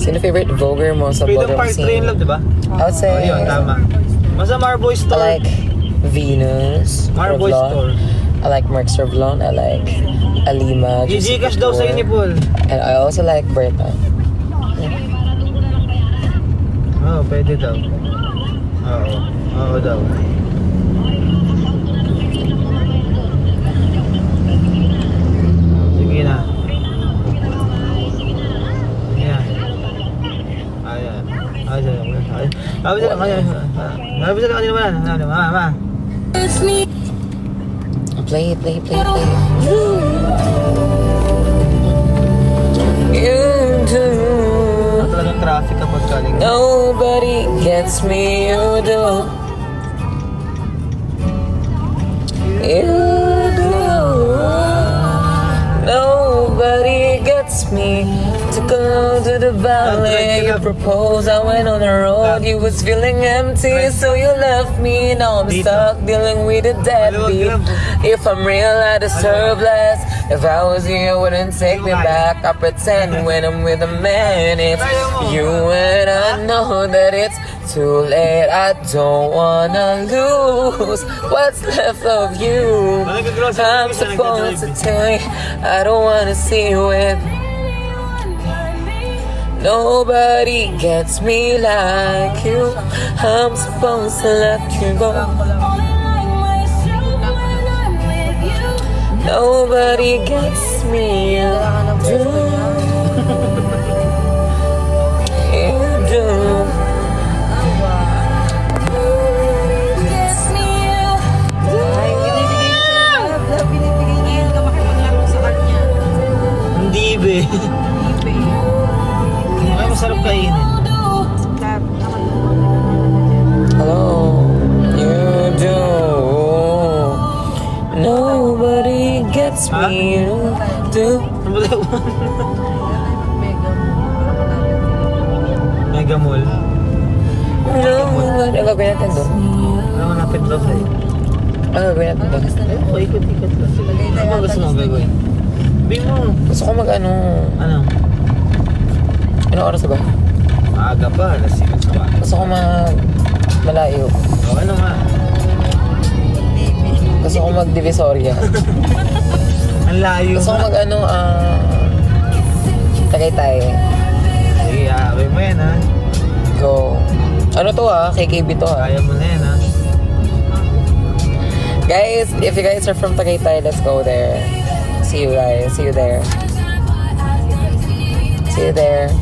Sino favorite vlogger mo sa Freedom bottom Park scene? Train Love, diba? I would say, Yun, tama. Basta Marboy I Store. like Venus. Marboy Revlon. Store. I like Mark's Revlon. I like Alima. Gcash daw sa ni Paul. And I also like Berta. Oo, pwede daw. Oo. Oo daw. Sige na. Sige na. Ayan. Ayan. Sabi sila kanina. Sabi sila kanina wala. Mama. Play. You do. Talagang traffic kapag kaling. Nobody gets me, you do. You do. Nobody gets me to go to the valley. You proposed, I went on the road. You was feeling empty, so you left me. Now I'm stuck dealing with a deadbeat. If I'm real, I deserve less. If I was you, you wouldn't take me back. I pretend when I'm with a man, it's you, and I know that it's too late. I don't wanna lose what's left of you. I'm supposed to tell you I don't wanna see you with. Nobody gets me like you. I'm supposed to let you go. Nobody gets me like you. You do. Hindi be. Ay, masarap kainin. Hello, you do. Nobody gets me, you do. Mega Mall. No, ano gagawin natin doon? Ano malapit daw sa'yo? Ano gagawin natin doon? Oo, ikot-ikot lang. Ano ba gusto mo gagawin? Sabihin mo. Gusto ko mag-ano, Ano? ano oras ba? Maaga pa. Alas 6 pa. Gusto ko malayo. O, ano nga? Gusto ko mag-Divisoria. Ang layo Gusto ko nga. mag-ano, Tagaytay. Sige, away mo yan ha. Go. Ano to KKB to Kaya mo na yan ha. Guys, if you guys are from Tagaytay, let's go there. See you guys. See you there. See you there.